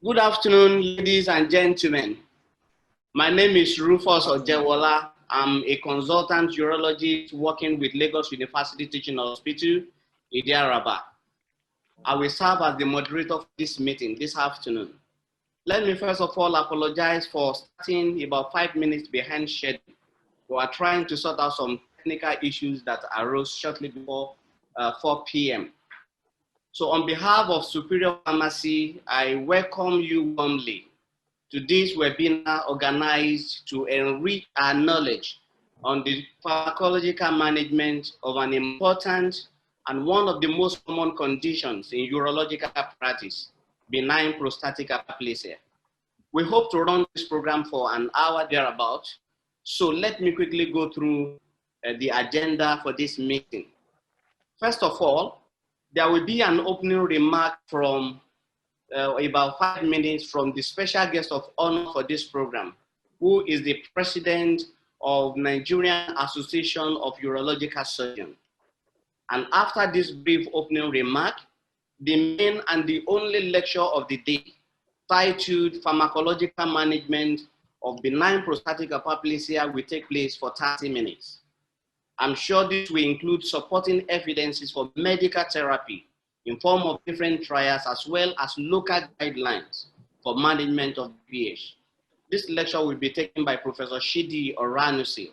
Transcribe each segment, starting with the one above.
Good afternoon, ladies and gentlemen. My name is Rufus Ojewola. I'm a consultant urologist working with Lagos University Teaching Hospital, Idiaraba. I will serve as the moderator for this meeting this afternoon. Let me first of all apologize for starting about 5 minutes behind schedule. We are trying to sort out some technical issues that arose shortly before 4 p.m. So on behalf of Superior Pharmacy, I welcome you warmly to this webinar organized to enrich our knowledge on the pharmacological management of an important and one of the most common conditions in urological practice, benign prostatic hyperplasia. We hope to run this program for an hour thereabout. So let me quickly go through the agenda for this meeting. First of all, there will be an opening remark from about 5 minutes from the special guest of honor for this program, who is the president of Nigerian Association of Urological Surgeons. And after this brief opening remark, the main and the only lecture of the day, titled Pharmacological Management of Benign Prostatic Hyperplasia, will take place for 30 minutes. I'm sure this will include supporting evidences for medical therapy in form of different trials as well as local guidelines for management of BPH. This lecture will be taken by Professor Shidi Oranusi,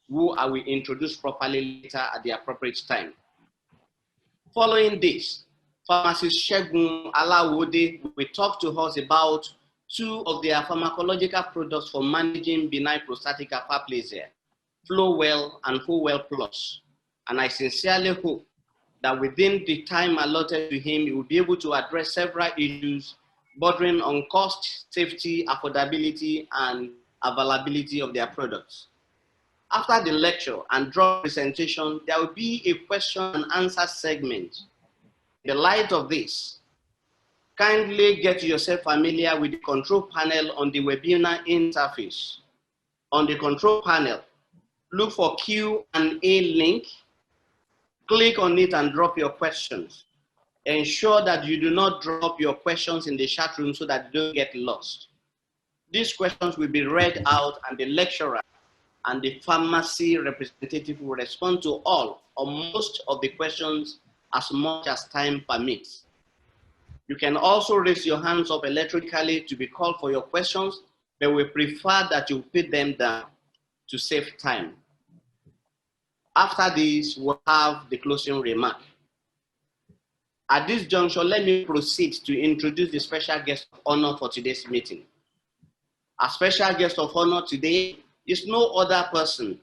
who I will introduce properly later at the appropriate time. Following this, Pharmacist Shegun Alawode will talk to us about two of their pharmacological products for managing benign prostatic hyperplasia, Flowell and Flowell Plus. And I sincerely hope that within the time allotted to him, he will be able to address several issues bordering on cost, safety, affordability, and availability of their products. After the lecture and draw presentation, there will be a question and answer segment. In the light of this, kindly get yourself familiar with the control panel on the webinar interface. On the control panel, look for Q&A link, click on it and drop your questions. Ensure that you do not drop your questions in the chat room so that they don't get lost. These questions will be read out and the lecturer and the pharmacy representative will respond to all or most of the questions as much as time permits. You can also raise your hands up electronically to be called for your questions, but we prefer that you put them down to save time. After this, we'll have the closing remark. At this juncture, let me proceed to introduce the special guest of honor for today's meeting. Our special guest of honor today is no other person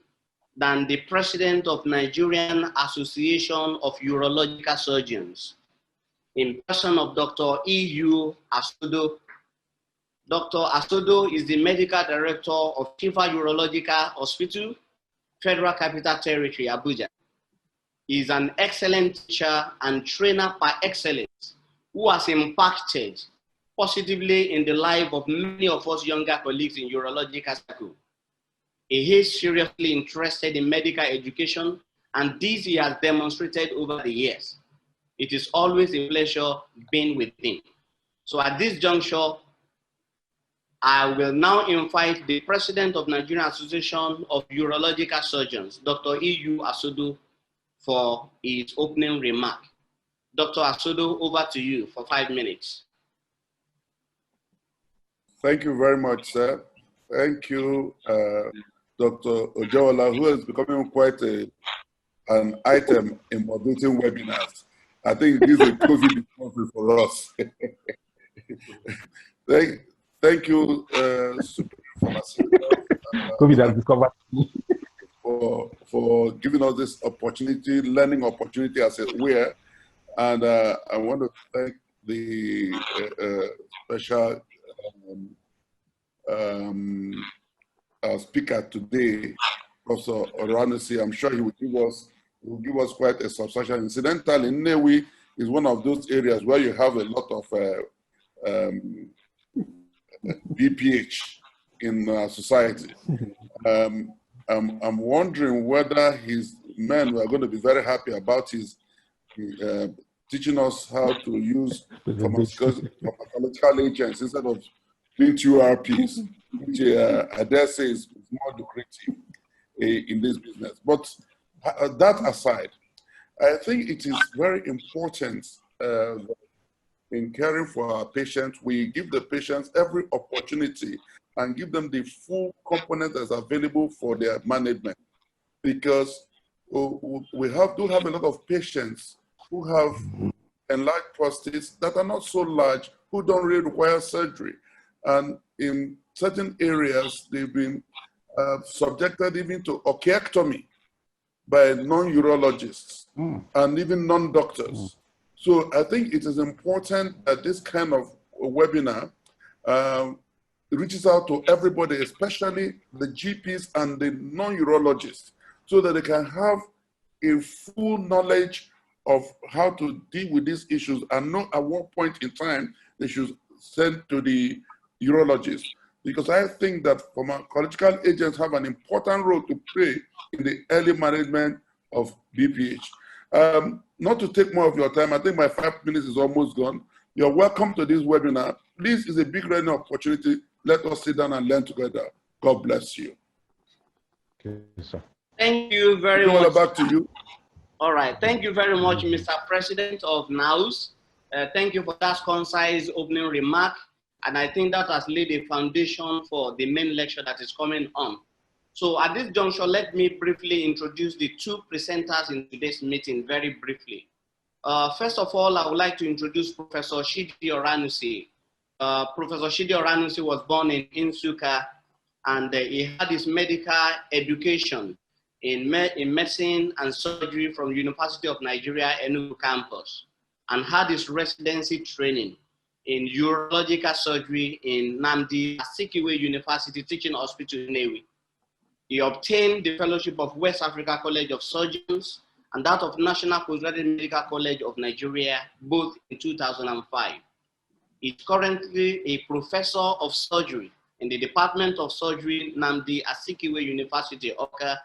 than the president of Nigerian Association of Urological Surgeons, in person of Dr. E.U. Asodo. Dr. Asodo is the medical director of Shiva Urological Hospital, Federal Capital Territory, Abuja. He is an excellent teacher and trainer par excellence who has impacted positively in the life of many of us younger colleagues in urological school. He is seriously interested in medical education, and this he has demonstrated over the years. It is always a pleasure being with him. So at this juncture, I will now invite the president of Nigerian Association of Urological Surgeons, Dr. E.U. Asodo, for his opening remark. Dr. Asodo, over to you for 5 minutes. Thank you very much, sir. Thank you, Dr. Ojewola, who is becoming quite an item in moderating webinars. I think this is a COVID recovery for us. Thank you, COVID has discovered for giving us this opportunity, learning opportunity as it were. And I want to thank the special speaker today, Professor Oranusi. I'm sure he will give us quite a substantial. Incidentally, Nnewi is one of those areas where you have a lot of BPH in society. I'm wondering whether his men were going to be very happy about his teaching us how to use pharmacological pharmacological agents instead of doing TURPs, which I dare say is more lucrative in this business. But that aside, I think it is very important in caring for our patients, we give the patients every opportunity and give them the full component that's available for their management. Because we do have a lot of patients who have enlarged prostates that are not so large, who don't really require surgery. And in certain areas, they've been subjected even to orchiectomy by non-urologists and even non-doctors. So I think it is important that this kind of webinar reaches out to everybody, especially the GPs and the non-urologists, so that they can have a full knowledge of how to deal with these issues and know at what point in time they should send to the urologist. Because I think that pharmacological agents have an important role to play in the early management of BPH. Not to take more of your time, I think my 5 minutes is almost gone. You're welcome to this webinar. This is a big learning opportunity. Let us sit down and learn together. God bless you. Okay, sir. Thank you very much. Back to you. All right. Thank you very much, Mr. President of NAUS. Thank you for that concise opening remark. And I think that has laid a foundation for the main lecture that is coming on. So at this juncture, let me briefly introduce the two presenters in today's meeting very briefly. First of all, I would like to introduce Professor Shidi Oranusi. Professor Shidi Oranusi was born in Nsukka, and he had his medical education in medicine and surgery from University of Nigeria, Enugu campus, and had his residency training in urological surgery in Nnamdi Azikiwe University Teaching Hospital in Nnewi. He obtained the fellowship of West Africa College of Surgeons and that of National Postgraduate Medical College of Nigeria, both in 2005. He's currently a professor of surgery in the Department of Surgery, Nnamdi Azikiwe University, Awka,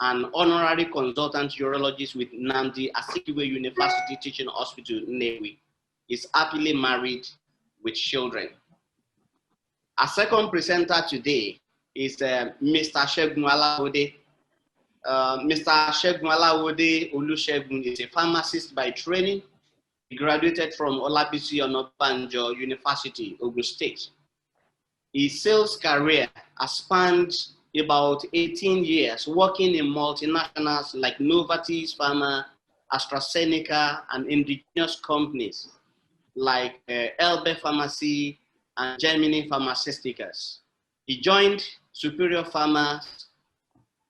and honorary consultant urologist with Nnamdi Azikiwe University Teaching Hospital, Nnewi. Is happily married with children. Our second presenter today is Mr. Segun Alawode. Mr. Segun Alawode Olusegun is a pharmacist by training. He graduated from Olabisi Onabanjo University, Ogun State. His sales career has spanned about 18 years, working in multinationals like Novartis Pharma, AstraZeneca, and indigenous companies like Elbe Pharmacy and Germany Pharmaceuticals. He joined Superior Pharma,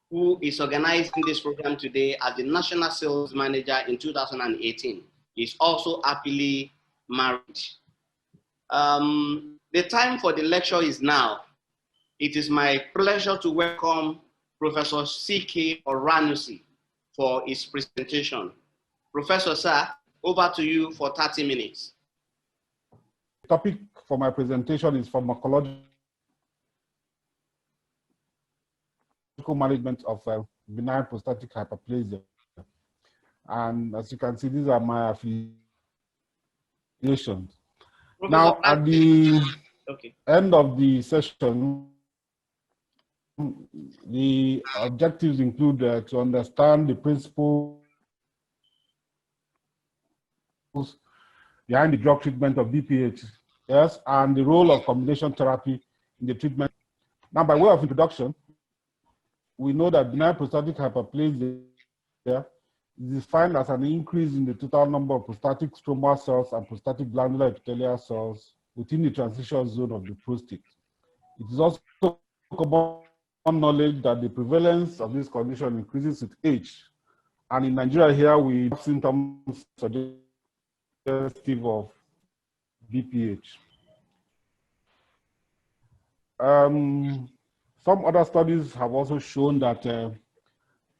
who is organizing this program today as the National Sales Manager in 2018. He's also happily married. The time for the lecture is now. It is my pleasure to welcome Professor C.K. Oranusi for his presentation. Professor, sir, over to you for 30 minutes. The topic for my presentation is pharmacological management of benign prostatic hyperplasia. And as you can see, these are my affiliations. Now, at the end of the session, the objectives include to understand the principles behind the drug treatment of BPH, yes, and the role of combination therapy in the treatment. Now, by way of introduction, we know that benign prostatic hyperplasia is defined as an increase in the total number of prostatic stromal cells and prostatic glandular epithelial cells within the transition zone of the prostate. It is also common knowledge that the prevalence of this condition increases with age. And in Nigeria here, we have symptoms suggestive of BPH. Some other studies have also shown that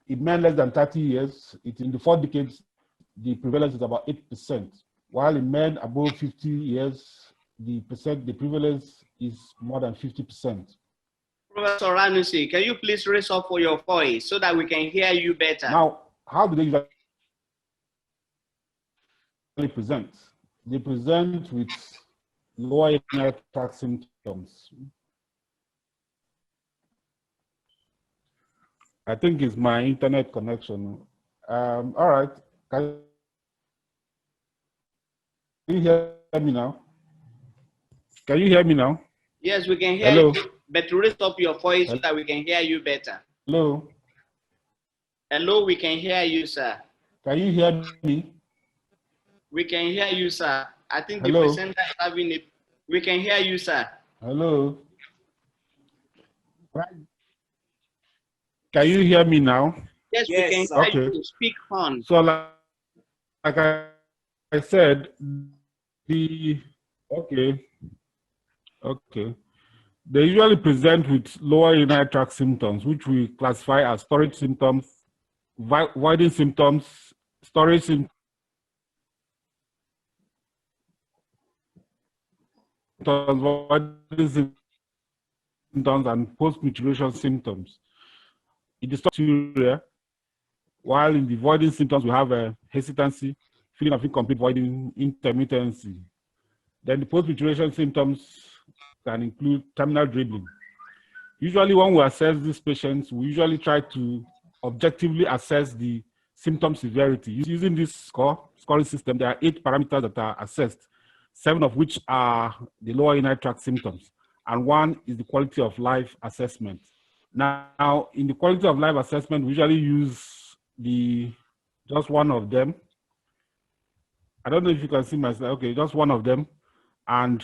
in men less than 30 years, in the 4 decades, the prevalence is about 8%, while in men above 50 years, the prevalence is more than 50%. Professor Oranusi, can you please raise up for your voice so that we can hear you better? Now, how do they usually present? They present with lower urinary tract symptoms. I think it's my internet connection. All right. Can you hear me now? Can you hear me now? Yes, we can hear Hello? you, but raise up your voice so that we can hear you better. Hello? Hello, we can hear you, sir. Can you hear me? We can hear you, sir. I think the Hello? presenter is having it. We can hear you, sir. Hello? Can you hear me now? Yes, we can Yes, hear Okay. you. Speak on. So like I said, okay. They usually present with lower urinary tract symptoms, which we classify as storage symptoms, voiding symptoms, storage symptoms, voiding symptoms, and post-maturation symptoms. In the storage, while in the voiding symptoms, we have a hesitancy, feeling of incomplete voiding, intermittency. Then the post-maturation symptoms can include terminal dribbling. Usually when we assess these patients, we usually try to objectively assess the symptom severity. Using this scoring system, there are 8 parameters that are assessed, 7 of which are the lower urinary tract symptoms, and 1 is the quality of life assessment. Now, in the quality of life assessment, we usually use just one of them. I don't know if you can see my slide. Okay, just one of them. And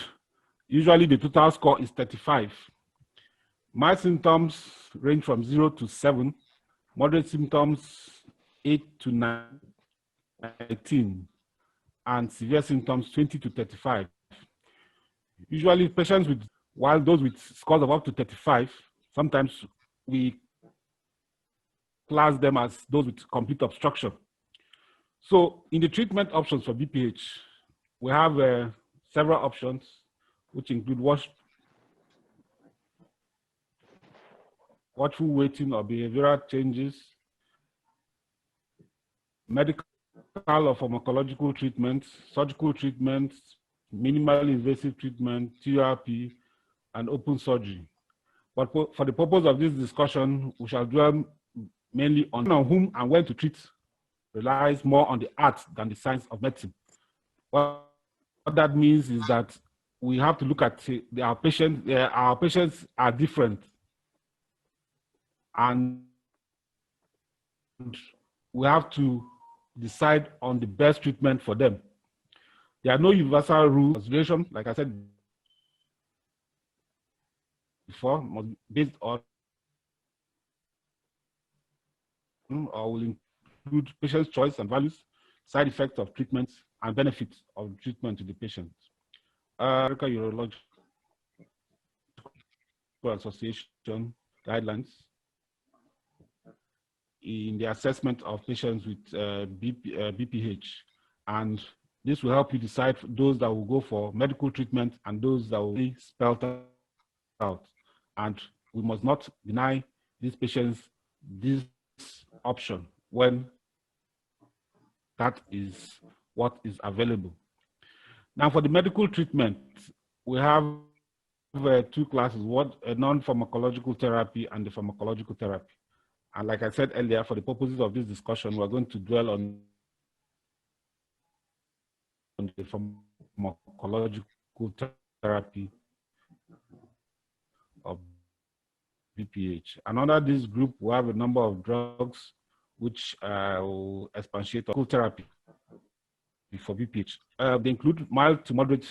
usually the total score is 35. My symptoms range from 0 to 7, moderate symptoms 8 to 19, and severe symptoms 20 to 35. Usually patients while those with scores of up to 35, sometimes we class them as those with complete obstruction. So in the treatment options for BPH, we have several options, which include watchful waiting or behavioral changes, medical or pharmacological treatments, surgical treatments, minimal invasive treatment, therapy, and open surgery. But for the purpose of this discussion, we shall dwell mainly on whom and when to treat relies more on the art than the science of medicine. What that means is that we have to look at our patients. Our patients are different, and we have to decide on the best treatment for them. There are no universal rules. Consideration, like I said before, must be based on or will include patient's choice and values, side effects of treatments, and benefits of treatment to the patient. American Urological Association guidelines in the assessment of patients with BPH, and this will help you decide those that will go for medical treatment and those that will be spelled out. And we must not deny these patients this option when that is what is available. Now, for the medical treatment, we have 2 classes, a non-pharmacological therapy and the pharmacological therapy. And like I said earlier, for the purposes of this discussion, we're going to dwell on the pharmacological therapy of BPH. And under this group, we have a number of drugs which will expatiate on therapy for BPH. They include mild to moderate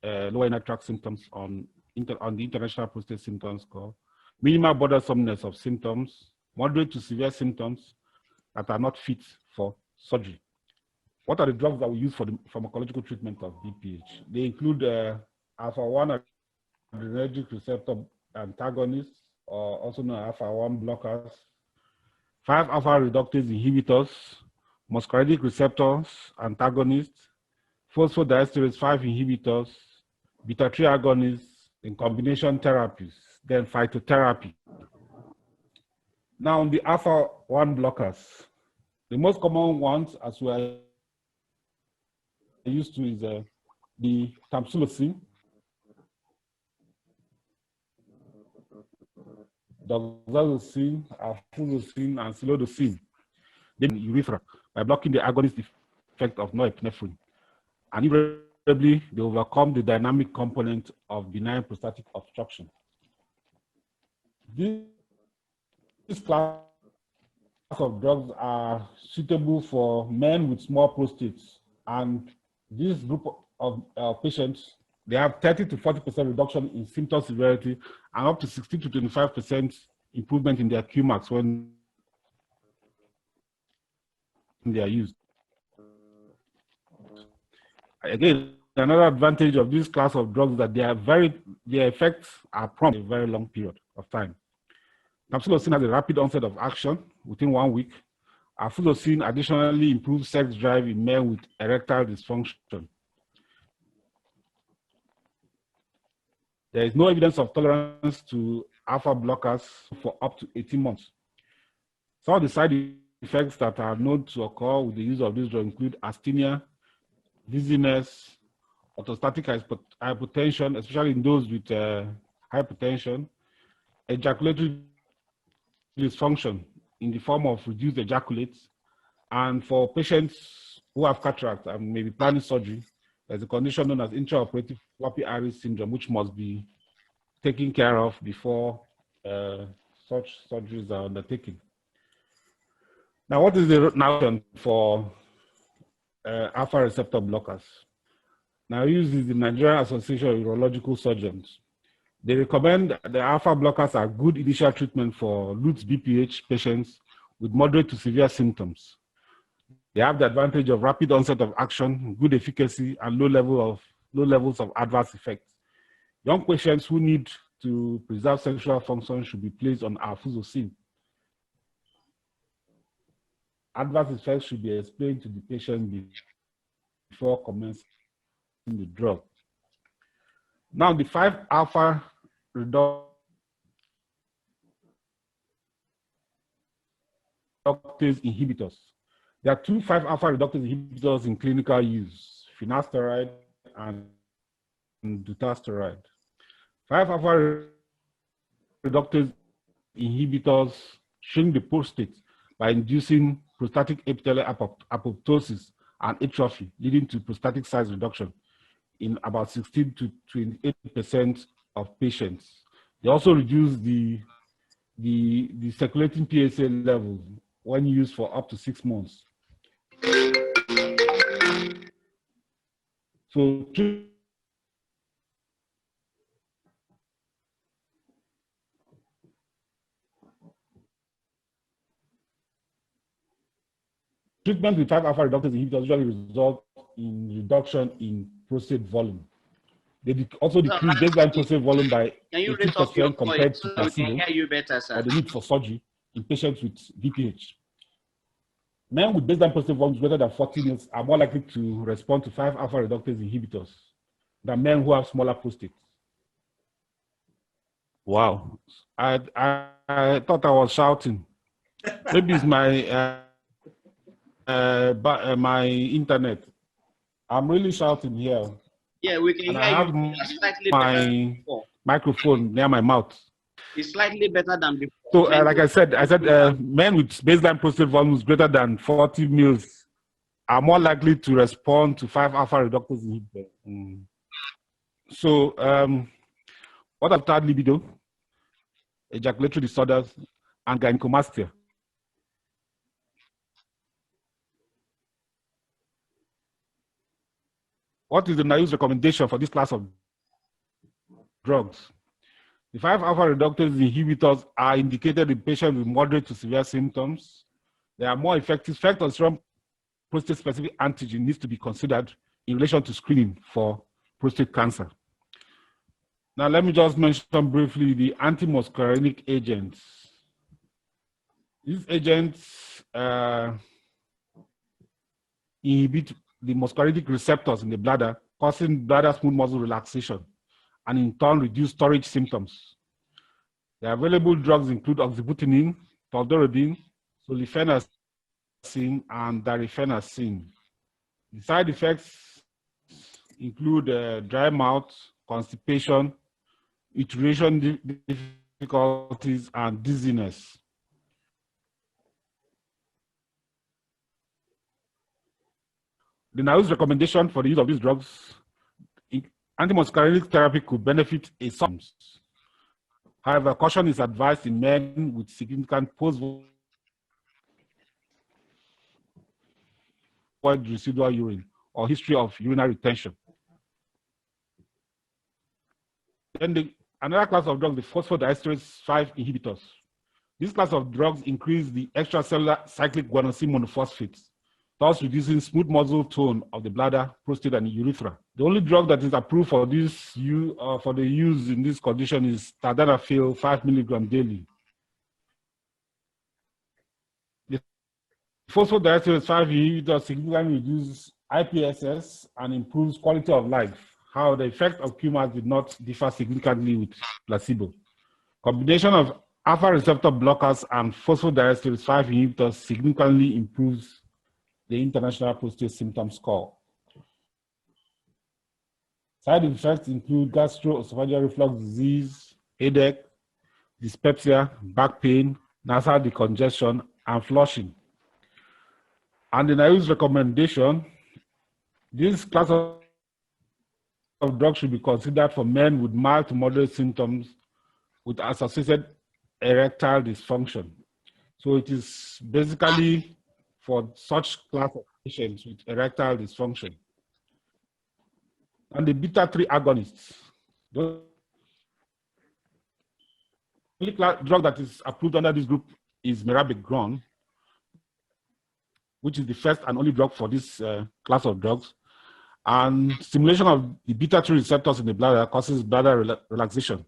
lower urinary tract symptoms on the International Prostate Symptom Score, minimal bothersomness of symptoms, moderate to severe symptoms that are not fit for surgery. What are the drugs that we use for the pharmacological treatment of BPH? They include alpha-1 adrenergic receptor antagonists, or also known as alpha-1 blockers, 5-alpha reductase inhibitors, muscarinic receptors antagonists, phosphodiesterase 5 inhibitors, beta-3 agonists, in combination therapies, then phytotherapy. Now, on the alpha-1 blockers, the most common ones, as we are used to, is the tamsulosin, doxazocin, aflazocin, and silodocin, they urethra by blocking the agonist effect of norepinephrine. And invariably, they overcome the dynamic component of benign prostatic obstruction. This class of drugs are suitable for men with small prostates, and this group of patients, they have 30 to 40% reduction in symptom severity and up to 60 to 25% improvement in their Qmax when they are used. Again, another advantage of this class of drugs is that their effects are prompt in a very long period of time. Tamsulosin has a rapid onset of action within 1 week. Aflazocin additionally improves sex drive in men with erectile dysfunction. There is no evidence of tolerance to alpha blockers for up to 18 months. Some of the side effects that are known to occur with the use of this drug include asthenia, dizziness, orthostatic hypotension, especially in those with hypertension, ejaculatory dysfunction in the form of reduced ejaculates, and for patients who have cataract and may be planning surgery, there's a condition known as intraoperative floppy iris syndrome, which must be taken care of before such surgeries are undertaken. Now, what is the rationale for alpha receptor blockers? Now, used is the Nigerian Association of Urological Surgeons. They recommend the alpha blockers are good initial treatment for Lutz BPH patients with moderate to severe symptoms. They have the advantage of rapid onset of action, good efficacy, and low levels of adverse effects. Young patients who need to preserve sexual function should be placed on aflazocin. Adverse effects should be explained to the patient before commencing the drug. Now, the 5 alpha reductase inhibitors. There are 2 5-alpha reductase inhibitors in clinical use, finasteride and dutasteride. 5-alpha reductase inhibitors shrink the prostate by inducing prostatic epithelial apoptosis and atrophy, leading to prostatic size reduction in about 16 to 28% of patients. They also reduce the circulating PSA levels when used for up to 6 months. So treatment with 5-alpha reductase inhibitors usually result in reduction in prostate volume. They also decrease baseline prostate volume by 18% compared to placebo, or the need for surgery in patients with BPH. Men with baseline prostate volumes greater than 40 mils are more likely to respond to 5-alpha reductase inhibitors than men who have smaller prostates. Wow, I thought I was shouting. Maybe it's my my internet. I'm really shouting here. Yeah, we can hear you. Slightly my microphone near my mouth. It's slightly better than before. So, like I said, men with baseline prostate volumes greater than 40 mils are more likely to respond to 5-alpha reductase inhibitors. So, what about third libido, ejaculatory disorders, and gynecomastia? What is the NIOSH recommendation for this class of drugs? The 5-alpha reductase inhibitors are indicated in patients with moderate to severe symptoms. They are more effective. Testosterone prostate-specific antigen needs to be considered in relation to screening for prostate cancer. Now, let me just mention briefly the antimuscarinic agents. These agents inhibit the muscarinic receptors in the bladder, causing bladder smooth muscle relaxation, and in turn reduce storage symptoms. The available drugs include oxybutynin, toldorodine, sulfenacin, and darifenacin. The side effects include dry mouth, constipation, iteration difficulties, and dizziness. The NIOSH recommendation for the use of these drugs, antimuscarinic therapy could benefit in some. However, caution is advised in men with significant post-void residual urine or history of urinary retention. Then another class of drugs, the phosphodiesterase 5 inhibitors. This class of drugs increase the extracellular cyclic guanosine monophosphates, thus reducing smooth muscle tone of the bladder, prostate, and urethra. The only drug that is approved for this for the use in this condition is tadalafil 5 mg daily. The phosphodiesterase 5 inhibitor significantly reduces IPSS and improves quality of life. How the effect of QMAS did not differ significantly with placebo. Combination of alpha receptor blockers and phosphodiesterase 5 inhibitors significantly improves the International Prostate Symptom Score. Side effects include gastroesophageal reflux disease, headache, dyspepsia, back pain, nasal decongestion, and flushing. And in NIOSH recommendation, this class of drugs should be considered for men with mild to moderate symptoms with associated erectile dysfunction. So it is basically for such class of patients with erectile dysfunction. And the beta-3 agonists, the only drug that is approved under this group is mirabegron, which is the first and only drug for this class of drugs. And stimulation of the beta-3 receptors in the bladder causes bladder relaxation.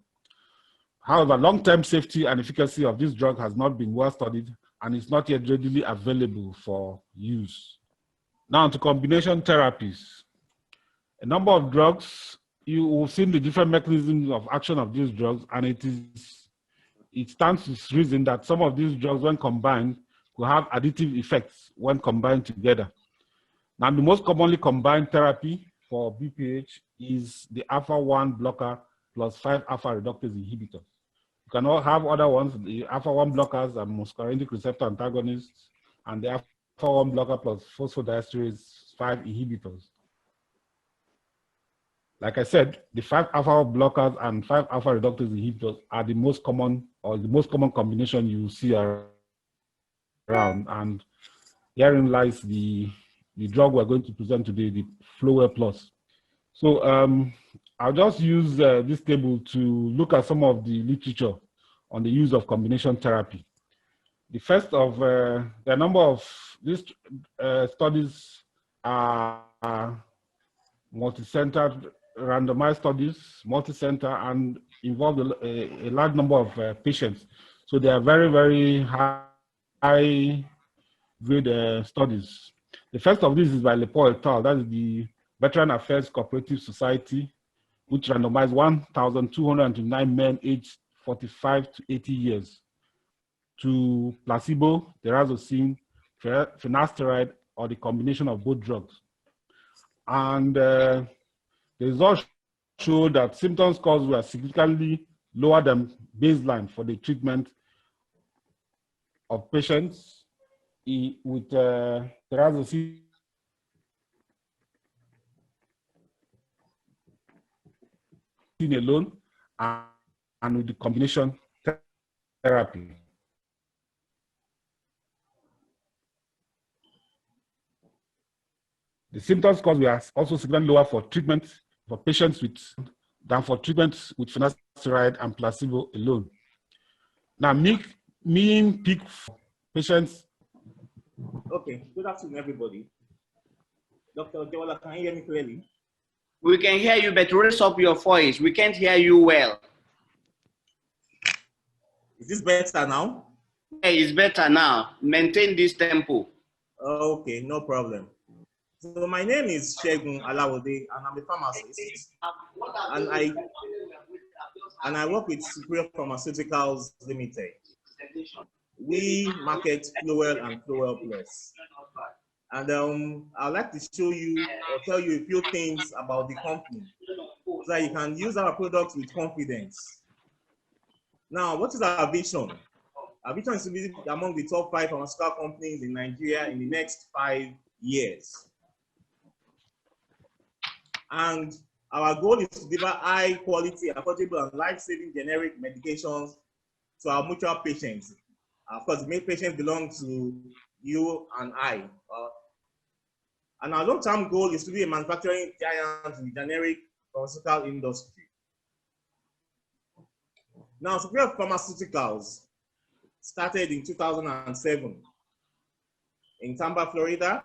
However, long-term safety and efficacy of this drug has not been well studied and is not yet readily available for use. Now to combination therapies. A number of drugs, you will see the different mechanisms of action of these drugs, and it stands to reason that some of these drugs, when combined, will have additive effects when combined together. Now, the most commonly combined therapy for BPH is the alpha-1 blocker plus 5 alpha reductase inhibitors. You can all have other ones, the alpha-1 blockers and muscarinic receptor antagonists, and the alpha-1 blocker plus phosphodiesterase 5 inhibitors. Like I said, the 5 alpha blockers and 5 alpha reductase inhibitors are the most common, or the most common combination you see around. And herein lies the drug we're going to present today, the Flowell Plus. So I'll just use this table to look at some of the literature on the use of combination therapy. The first of the number of these studies are multi-centered, randomized studies, multi-center, and involve a large number of patients. So they are very, very high grade studies. The first of these is by Lepo et al. That is the Veteran Affairs Cooperative Society, which randomized 1,209 men aged 45 to 80 years to placebo, derazosine, finasteride, or the combination of both drugs. And the results showed that symptom scores were significantly lower than baseline for the treatment of patients with derazosine alone and with the combination therapy. The symptom scores were also significantly lower for treatment for patients than for treatment with finasteride and placebo alone. Now, mean peak for patients. Okay, good afternoon, everybody. Dr. Ojewola, can you hear me clearly? We can hear you, but raise up your voice. We can't hear you well. Is this better now? Yeah, it's better now. Maintain this tempo. Okay, no problem. So my name is Shegun Alawode, and I'm a pharmacist. And I work with Superior Pharmaceuticals Limited. We market Flowell and Flowell Plus. And I'd like to show you or tell you a few things about the company so that you can use our products with confidence. Now, what is our vision? Our vision is to be among the top 5 pharmaceutical companies in Nigeria in the next 5 years. And our goal is to deliver high quality, affordable, and life-saving generic medications to our mutual patients. Of course, the patients belong to you and I. And our long-term goal is to be a manufacturing giant in the generic pharmaceutical industry. Now, Superior Pharmaceuticals started in 2007 in Tampa, Florida,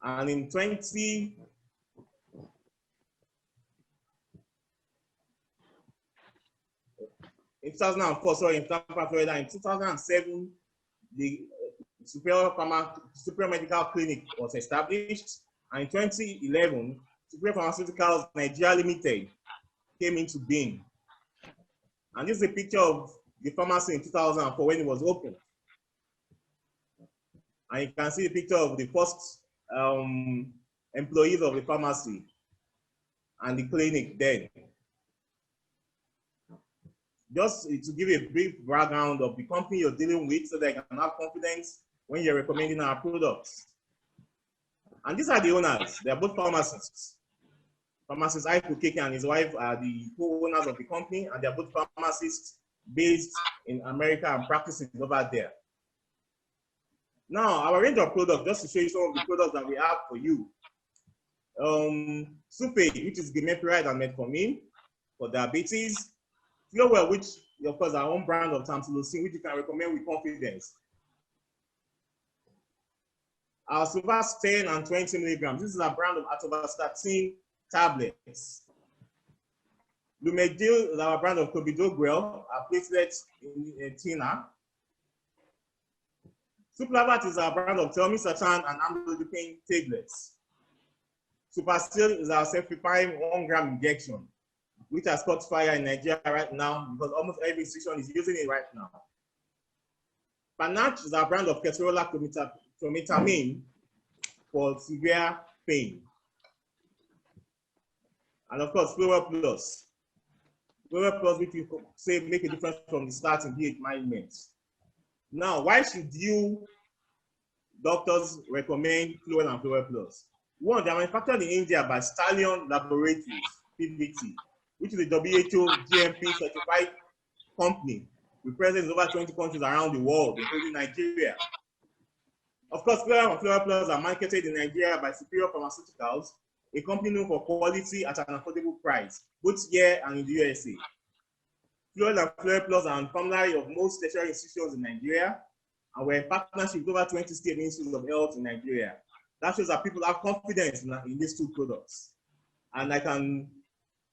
and in 2004, sorry, in Tampa, Florida, in 2007, the Superior Medical Clinic was established, and in 2011, Superior Pharmaceuticals Nigeria Limited came into being. And this is a picture of the pharmacy in 2004 when it was opened. And you can see the picture of the first employees of the pharmacy and the clinic then. Just to give a brief background of the company you're dealing with so that you can have confidence when you're recommending our products. And these are the owners. They are both pharmacists. Pharmacist Aiko Keke and his wife are the co-owners of the company, and they're both pharmacists based in America and practicing over there. Now, our range of products, just to show you some of the products that we have for you. Supe, which is glimepiride and metformin for diabetes. Flowell, which of course our own brand of tamsulosin, which you can recommend with confidence. Our Suvas 10 and 20 milligrams. This is a brand of atorvastatin tablets. Lumedil is our brand of clopidogrel, a platelet in thinner. Suplavat is our brand of telmisartan and amlodipine tablets. Supersil is our cefepime 1 gram injection, which has caught fire in Nigeria right now because almost every institution is using it right now. Panache is our brand of ketorolac trometamine for severe pain. And of course, Flowell Plus. Flowell Plus, which we say make a difference from the start in pH management. Now, why should you doctors recommend Flowell and Flowell Plus? One, they are manufactured in India by Stallion Laboratories, PVT, which is a WHO GMP certified company with presence in over 20 countries around the world, including Nigeria. Of course, Flowell and Flowell Plus are marketed in Nigeria by Superior Pharmaceuticals, a company known for quality at an affordable price, both here and in the USA. Flowell and Flowell Plus are on formulary of most tertiary institutions in Nigeria, and we're in partnership with over 20 state ministries of health in Nigeria. That shows that people have confidence in these two products. And I can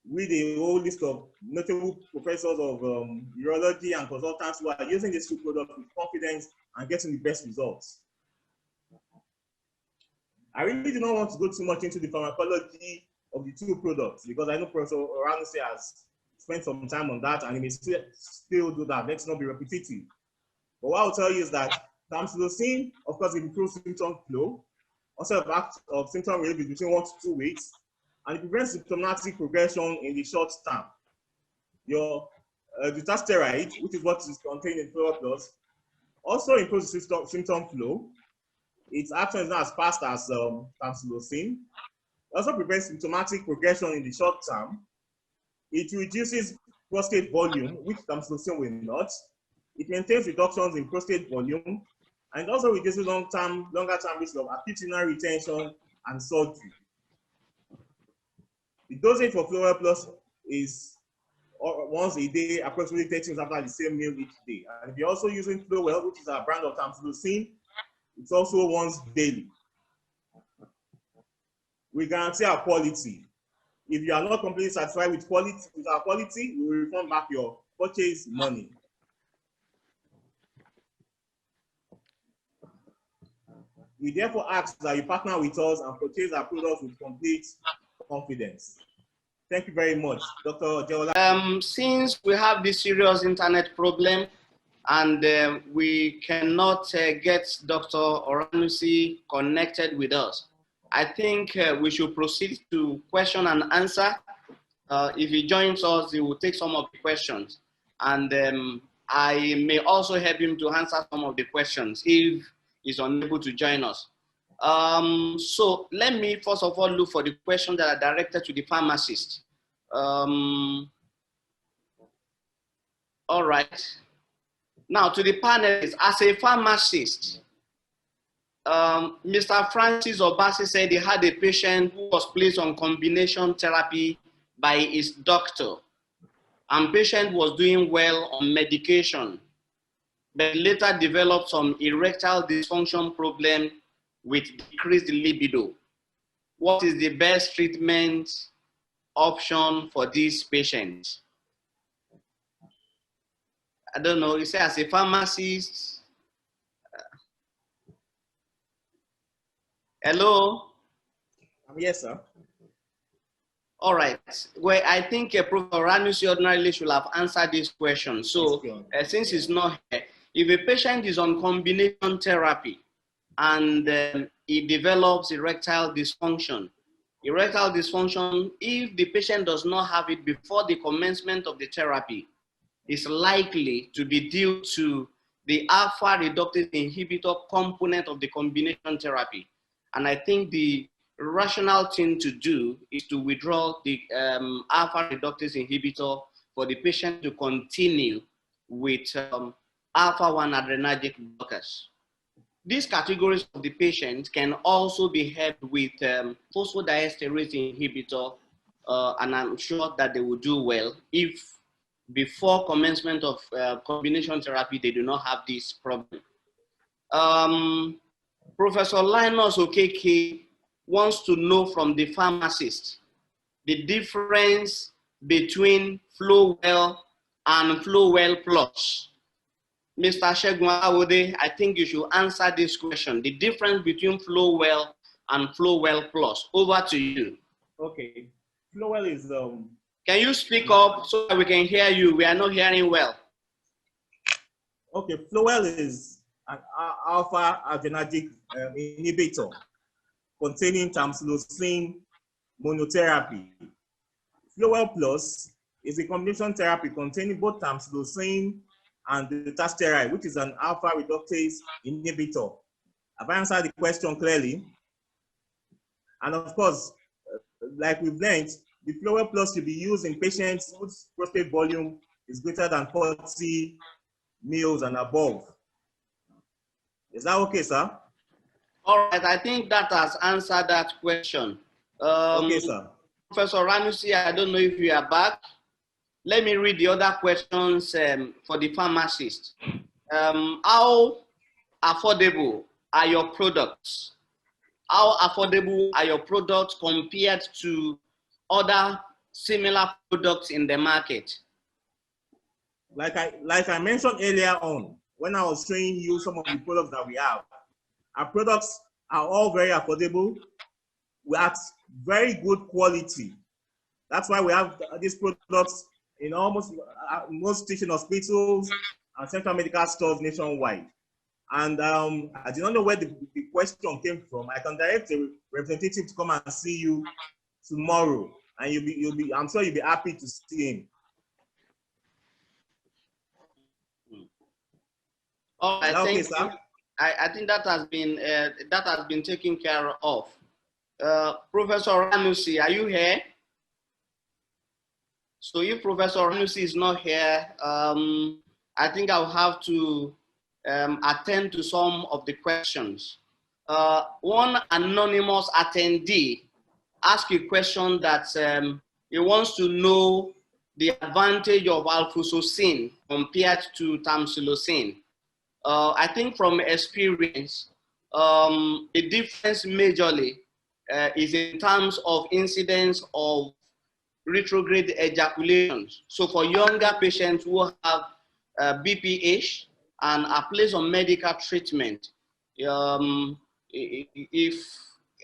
read a whole list of notable professors of urology and consultants who are using these two products with confidence and getting the best results. I really do not want to go too much into the pharmacology of the two products because I know Professor Oranuse has spent some time on that and he may still do that. Let's not be repetitive. But what I'll tell you is that tamsulosin, of course, improves symptom flow, also of symptom relief between 1 to 2 weeks, and it prevents symptomatic progression in the short term. Your dutasteride, which is what is contained in Flowell Plus, also improves symptom flow. Its action is not as fast as tamsulosin. It also prevents symptomatic progression in the short term. It reduces prostate volume, which tamsulosin will not. It maintains reductions in prostate volume, and it also reduces longer term risk of acute urinary retention and surgery. The dosage for Flowell Plus is once a day, approximately 30 minutes after the same meal each day. And if you're also using Flowell, which is our brand of tamsulosin, it's also once daily. We guarantee our quality. If you are not completely satisfied with our quality, we will refund back your purchase money. We therefore ask that you partner with us and purchase our products with complete confidence. Thank you very much, Dr. Ojewola. Since we have this serious internet problem and we cannot get Dr. Oranuse connected with us, I think we should proceed to question and answer. If he joins us, he will take some of the questions. and I may also help him to answer some of the questions if he's unable to join us. So let me first of all look for the questions that are directed to the pharmacist. All right. Now to the panelists, as a pharmacist, Mr. Francis Obasi said he had a patient who was placed on combination therapy by his doctor, and patient was doing well on medication, but later developed some erectile dysfunction problem with decreased libido. What is the best treatment option for this patient? I don't know, you say as a pharmacist. Hello? Yes, sir. All right. Well, I think Professor Ranusi ordinarily should have answered this question. So since he's not here, if a patient is on combination therapy and he develops erectile dysfunction, if the patient does not have it before the commencement of the therapy, is likely to be due to the alpha reductase inhibitor component of the combination therapy. And I think the rational thing to do is to withdraw the alpha reductase inhibitor for the patient to continue with alpha-1 adrenergic blockers. These categories of the patients can also be helped with phosphodiesterase inhibitor, and I'm sure that they will do well if before commencement of combination therapy, they do not have this problem. Professor Linus Okeke wants to know from the pharmacist the difference between Flowell and Flowell Plus. Mr. Shegun Awode, I think you should answer this question. The difference between Flowell and Flowell Plus. Over to you. Okay. Flowell is Can you speak up so that we can hear you? We are not hearing well. Okay, Flowell is an alpha adrenergic inhibitor containing tamsulosin monotherapy. Flowell Plus is a combination therapy containing both tamsulosin and dutasteride, which is an alpha reductase inhibitor. Have I answered the question clearly? And of course, like we've learned, the Flowell Plus should be used in patients whose prostate volume is greater than 40 mils and above. Is that okay, sir? All right, I think that has answered that question. Okay, sir. Professor Ranusi, I don't know if you are back. Let me read the other questions for the pharmacist. How affordable are your products? How affordable are your products compared to other similar products in the market? Like I mentioned earlier on, when I was showing you some of the products that we have, our products are all very affordable. We're at very good quality. That's why we have these products in almost most teaching hospitals and central medical stores nationwide. And I do not know where the question came from. I can direct a representative to come and see you tomorrow, and I'm sure you'll be happy to see him. All right, okay, thank you. sir? I think that has been taken care of. Professor Ranusi, are you here? So if Professor Ranusi is not here, I think I'll have to attend to some of the questions. One anonymous attendee asked a question that he wants to know the advantage of alfuzosin compared to tamsulosin. I think from experience, the difference majorly is in terms of incidence of retrograde ejaculations. So for younger patients who have BPH and are placed on medical treatment,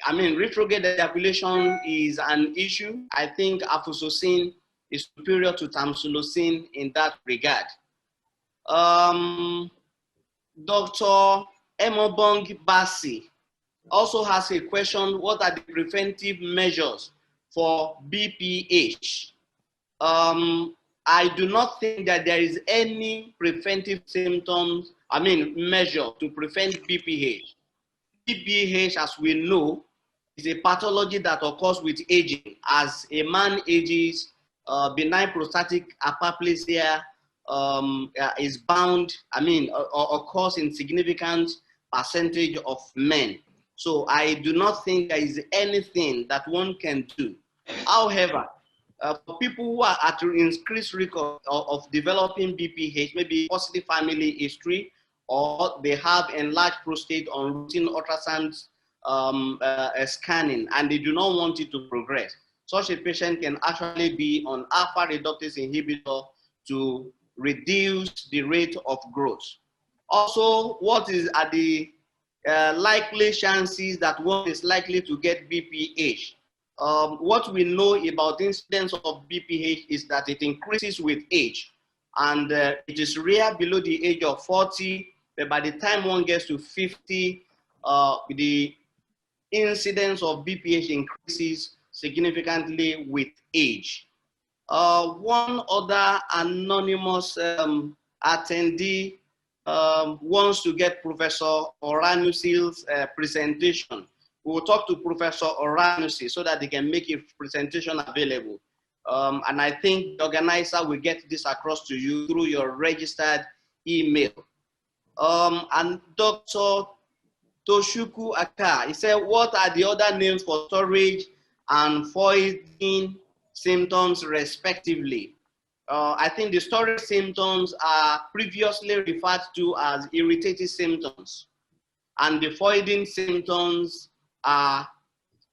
retrograde ejaculation is an issue, I think alfuzosin is superior to tamsulosin in that regard. Dr. Emobong Basi also has a question: what are the preventive measures for BPH? I do not think that there is any preventive symptoms, measure to prevent BPH. BPH, as we know, is a pathology that occurs with aging. As a man ages, benign prostatic hyperplasia is bound, occurs in significant percentage of men. So I do not think there is anything that one can do. However, for people who are at increased risk of developing BPH, maybe positive family history, or they have enlarged prostate on routine ultrasound scanning, and they do not want it to progress, such a patient can actually be on alpha reductase inhibitor to reduce the rate of growth. Also, what are the likely chances that one is likely to get BPH? What we know about incidence of BPH is that it increases with age, and it is rare below the age of 40, but by the time one gets to 50, the incidence of BPH increases significantly with age. One other anonymous attendee wants to get Professor Oranusil's presentation. We will talk to Professor Oranusil so that they can make a presentation available. And I think the organizer will get this across to you through your registered email. And Dr. Toshuku Aka, he said, what are the other names for storage and voiding symptoms respectively? I think the storage symptoms are previously referred to as irritative symptoms, and the voiding symptoms are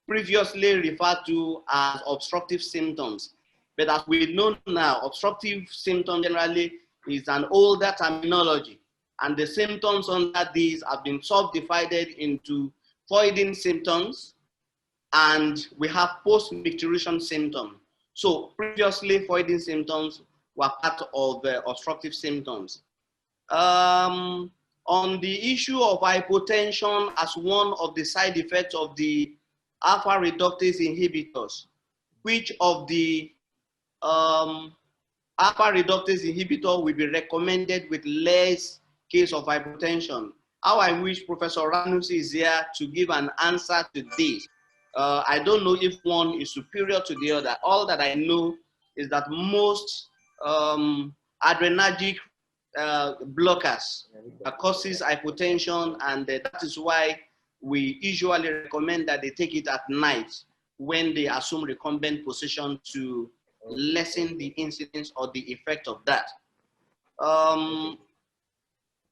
previously referred to as obstructive symptoms. But as we know now, obstructive symptom generally is an older terminology, and the symptoms under these have been subdivided into voiding symptoms, and we have post-micturition symptoms. So previously, voiding symptoms were part of the obstructive symptoms. On the issue of hypotension as one of the side effects of the alpha reductase inhibitors, which of the alpha reductase inhibitor will be recommended with less case of hypotension? How I wish Professor Ranusi is here to give an answer to this. I don't know if one is superior to the other. All that I know is that most adrenergic blockers causes hypotension, and that is why we usually recommend that they take it at night when they assume recumbent position to lessen the incidence or the effect of that.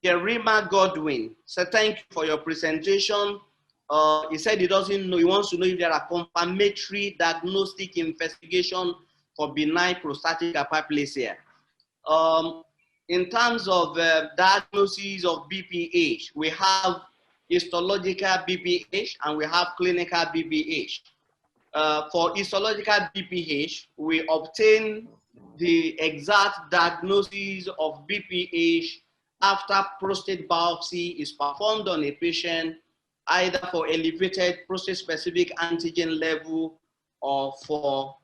Jerima Godwin said, thank you for your presentation. He said he doesn't know, he wants to know if there are confirmatory diagnostic investigation for benign prostatic hyperplasia. In terms of diagnosis of BPH, we have histological BPH and we have clinical BPH. For histological BPH, we obtain the exact diagnosis of BPH after prostate biopsy is performed on a patient, either for elevated prostate-specific antigen level or for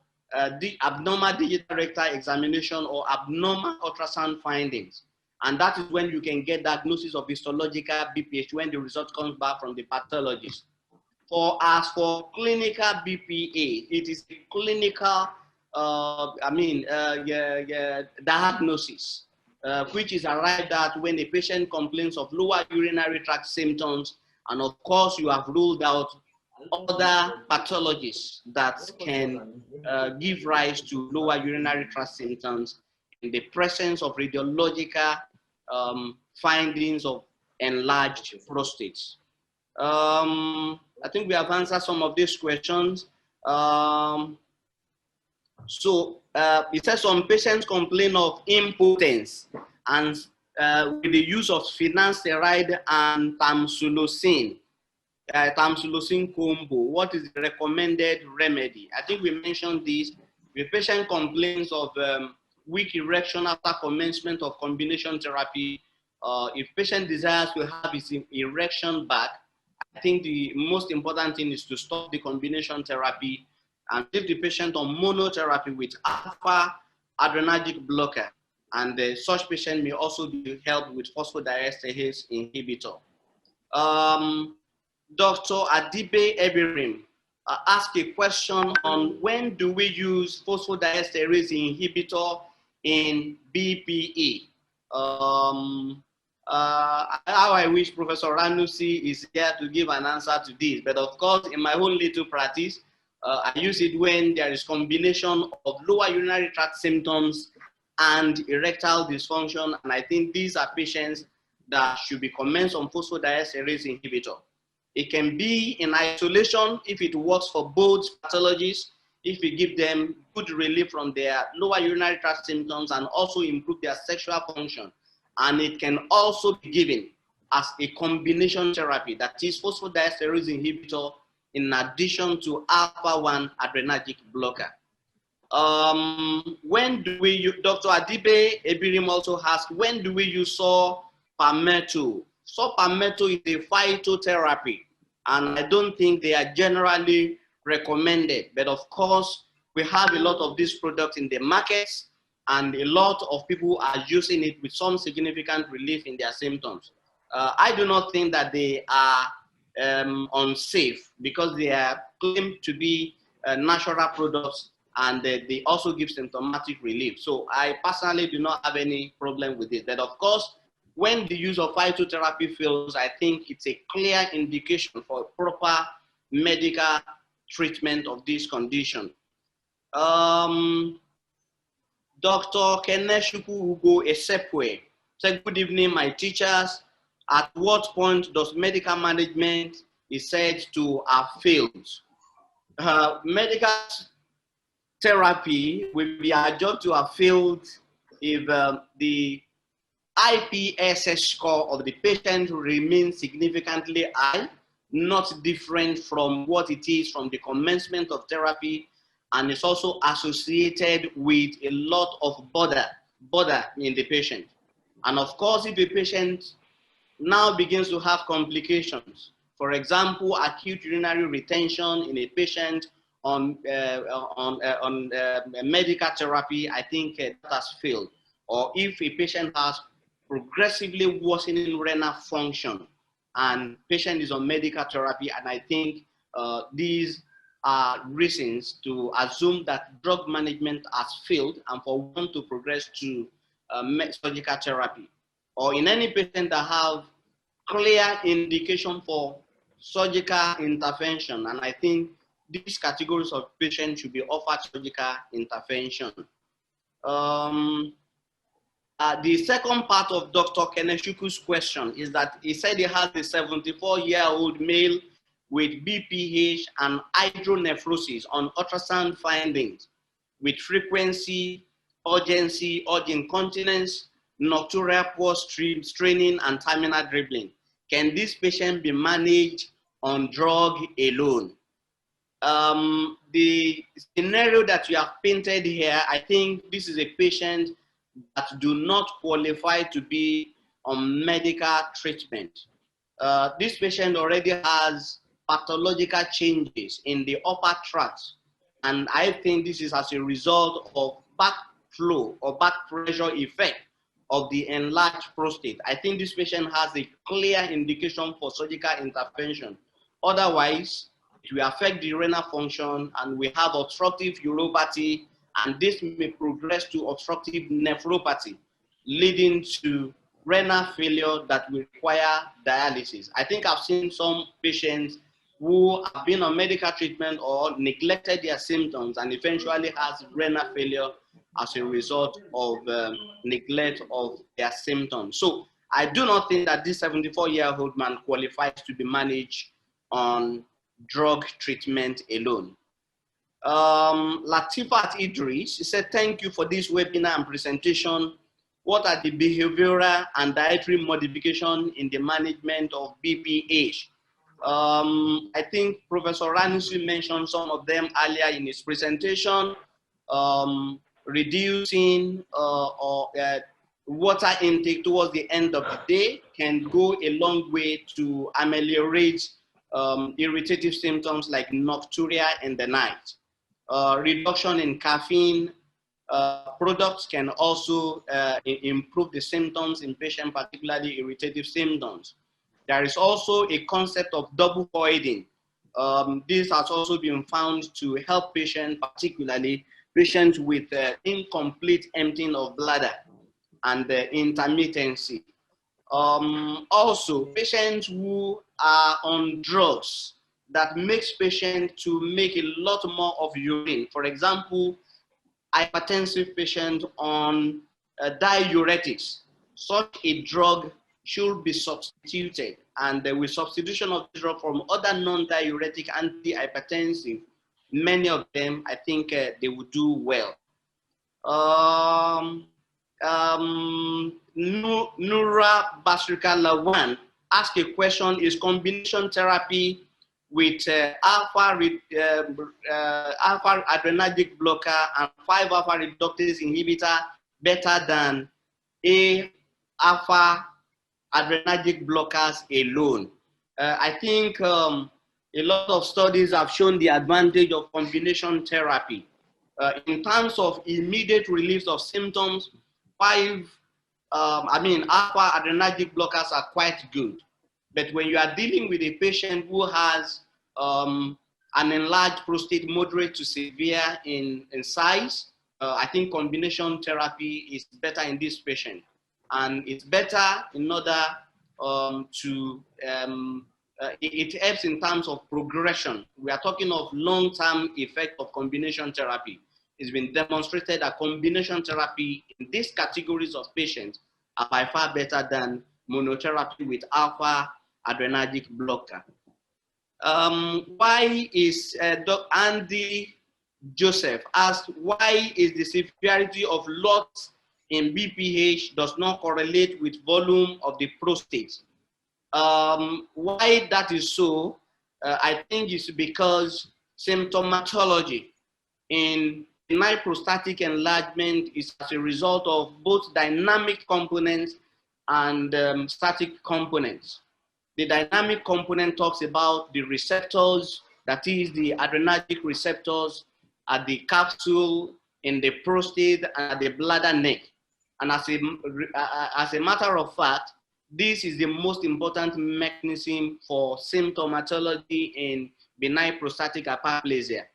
the abnormal digital rectal examination or abnormal ultrasound findings. And that is when you can get diagnosis of histological BPH when the result comes back from the pathologist. As for clinical BPH, it is a clinical diagnosis, which is arrived at when a patient complains of lower urinary tract symptoms, and of course you have ruled out other pathologies that can give rise to lower urinary tract symptoms in the presence of radiological findings of enlarged prostates. I think we have answered some of these questions. It says some patients complain of impotence and with the use of finasteride and tamsulosin. Tamsulosin combo, what is the recommended remedy? I think we mentioned this. The patient complains of weak erection after commencement of combination therapy. If patient desires to have his erection back, I think the most important thing is to stop the combination therapy and leave the patient on monotherapy with alpha adrenergic blocker, and such patient may also be helped with phosphodiesterase inhibitor. Dr. Adibe Ebirim asked a question on when do we use phosphodiesterase inhibitor in BPE. How I wish Professor Ranusi is here to give an answer to this, but of course, in my own little practice, I use it when there is combination of lower urinary tract symptoms and erectile dysfunction, and I think these are patients that should be commenced on phosphodiesterase inhibitor. It can be in isolation if it works for both pathologies, if we give them good relief from their lower urinary tract symptoms and also improve their sexual function. And it can also be given as a combination therapy, that is phosphodiesterase inhibitor in addition to alpha-1 adrenergic blocker. When do we use, Dr. Adibe Ebirim also asked, when do we use saw palmetto? Saw palmetto is a phytotherapy, and I don't think they are generally recommended. But of course, we have a lot of these products in the markets, and a lot of people are using it with some significant relief in their symptoms. I do not think that they are unsafe, because they are claimed to be natural products, and they also give symptomatic relief. So I personally do not have any problem with it. But of course, when the use of phytotherapy fails, I think it's a clear indication for proper medical treatment of this condition. Dr. Keneshuku Ugo Esepwe said, good evening, my teachers. At what point does medical management is said to have failed? Medical therapy will be adjudged to have failed if the IPSS score of the patient remains significantly high, not different from what it is from the commencement of therapy, and is also associated with a lot of bother in the patient. And of course, if a patient now begins to have complications, for example, acute urinary retention in a patient on medical therapy, I think that has failed. Or if a patient has progressively worsening renal function and patient is on medical therapy, and I think these are reasons to assume that drug management has failed and for one to progress to surgical therapy. Or in any patient that have clear indication for surgical intervention, and I think these categories of patients should be offered surgical intervention. The second part of Dr. Keneshuku's question is that he said he has a 74-year-old male with BPH and hydronephrosis on ultrasound findings with frequency, urgency, urge incontinence, nocturnal pause straining, and terminal dribbling. Can this patient be managed on drug alone? The scenario that you have painted here, I think this is a patient that do not qualify to be on medical treatment. This patient already has pathological changes in the upper tract, and I think this is as a result of backflow or back pressure effect of the enlarged prostate. I think this patient has a clear indication for surgical intervention. Otherwise, it will affect the renal function, and we have obstructive uropathy, and this may progress to obstructive nephropathy, leading to renal failure that will require dialysis. I think I've seen some patients who have been on medical treatment or neglected their symptoms and eventually has renal failure as a result of neglect of their symptoms. So I do not think that this 74-year-old man qualifies to be managed on drug treatment alone. Latifat Idris, he said, thank you for this webinar and presentation. What are the behavioral and dietary modifications in the management of BPH? I think Professor Ranusi mentioned some of them earlier in his presentation. Reducing water intake towards the end of the day can go a long way to ameliorate irritative symptoms like nocturia in the night. Reduction in caffeine, products can also improve the symptoms in patients, particularly irritative symptoms. There is also a concept of double voiding. This has also been found to help patients, particularly patients with incomplete emptying of bladder and intermittency. Also, patients who are on drugs that makes patients to make a lot more of urine. For example, hypertensive patient on diuretics. Such a drug should be substituted, and with substitution of the drug from other non-diuretic antihypertensive, many of them, I think they will do well. Nura Basrika Lawan asked a question: is combination therapy with alpha adrenergic blocker and 5-alpha reductase inhibitor better than alpha adrenergic blockers alone? I think a lot of studies have shown the advantage of combination therapy. In terms of immediate relief of symptoms, alpha adrenergic blockers are quite good. But when you are dealing with a patient who has an enlarged prostate, moderate to severe in size, I think combination therapy is better in this patient. And it's better in order it helps in terms of progression. We are talking of long-term effect of combination therapy. It's been demonstrated that combination therapy in these categories of patients are by far better than monotherapy with alpha adrenergic blocker. Why is Dr. Andy Joseph asked, why is the severity of lots in BPH does not correlate with volume of the prostate? Why that is so, I think it's because symptomatology in benign prostatic enlargement is as a result of both dynamic components and static components. The dynamic component talks about the receptors, that is the adrenergic receptors at the capsule, in the prostate, and at the bladder neck. And as a matter of fact, this is the most important mechanism for symptomatology in benign prostatic hyperplasia.